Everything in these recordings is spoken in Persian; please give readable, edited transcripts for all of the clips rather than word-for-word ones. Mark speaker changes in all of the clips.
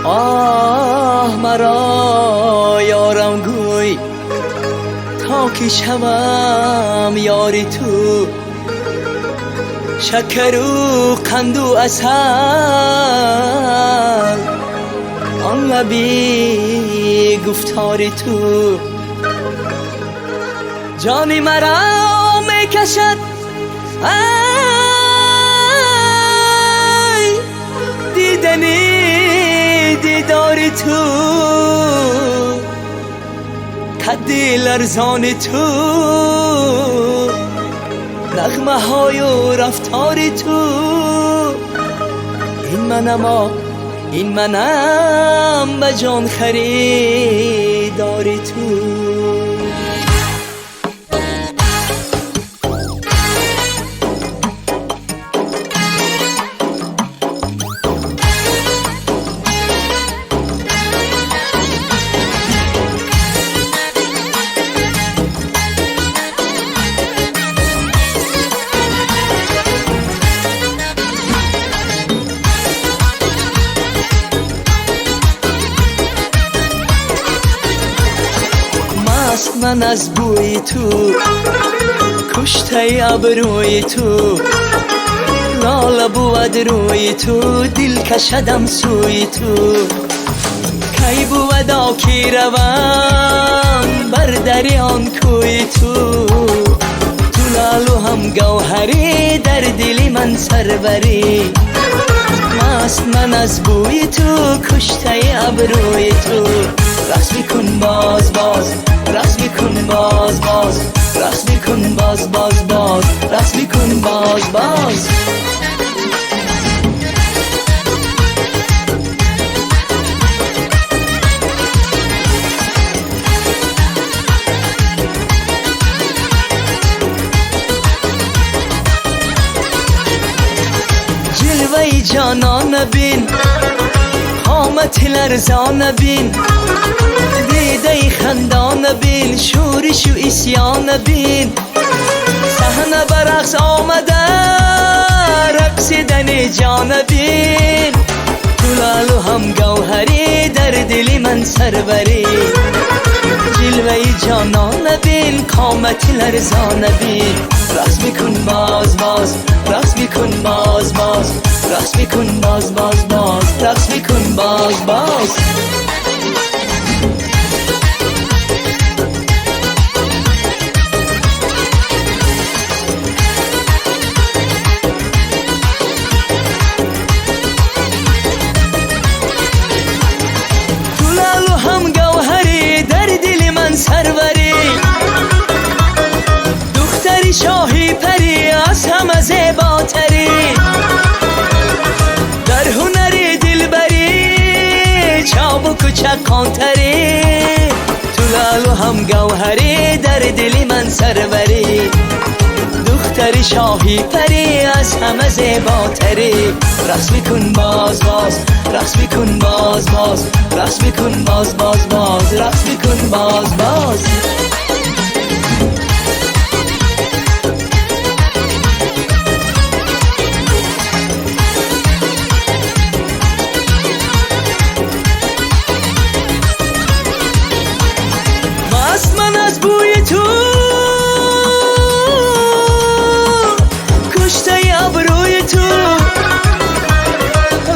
Speaker 1: آه مرا یارم گوی تا که شوم یاری تو، شکر و قند و عسل آن لبی گفتار تو. جانی مرا میکشد ای دیدنی دیدار تو، قدی لرزان تو، نغمه های و رفتار تو. این منم به جان خریدار تو. من از بوی تو، کشته ابروی تو، لاله بود روی تو، دل کشدم سوی تو. کی بود آکی روان بر دریان کوی تو، تو لالو هم گوهری در دل من سربری. مست من از بوی تو، کشته ابروی تو. رقص میکن باز باز، رقص میکن باز باز، رقص میکن باز باز باز، رقص میکن باز باز. جلوه جانان بین، قامت لرزان بین، دیده خندان بین، شورش و اسیان بین. صحنه برقص آمده رقصیدن جان بین، تو لالو هم گوهری در دل من سربری. جلوه جانان بین، قامت لرزان بین. رقص میکن باز باز، رقص میکن باز باز، رقص میکن باز باز باز، رقص میکن باز باز. سروری دختری شاهی پری، از همه زیباتری، در هنری دلبری، چابک و چکانتری. تو لالو هم گوهری در دل من سروری، دختری شاهی پری، از همه زیباتری. رقص میکن باز باز، رقص میکن باز باز، رقص میکن باز باز باز، رقص میکن باز باز. مست من از بوی تو، کشته ابروی تو،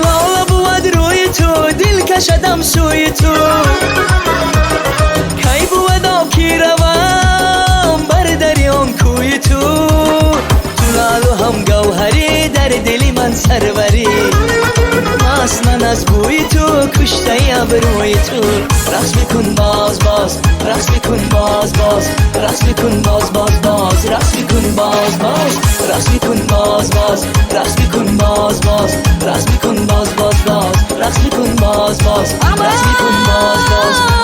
Speaker 1: لاله بود روی تو، دل کشدم سوی تو. کی بود آکی روان بر دریان کوی تو، تو لالو هم گوهری در دل من سربری. مست من از بوی تو، کشته ابروی تو. رقص میکن باز باز، رقص میکن باز باز، رقص میکن باز باز باز، رقص میکن باز باز، رقص میکن باز باز، رقص میکن باز باز، رقص میکن باز باز باز، رقص میکن باز باز، رقص میکن باز باز.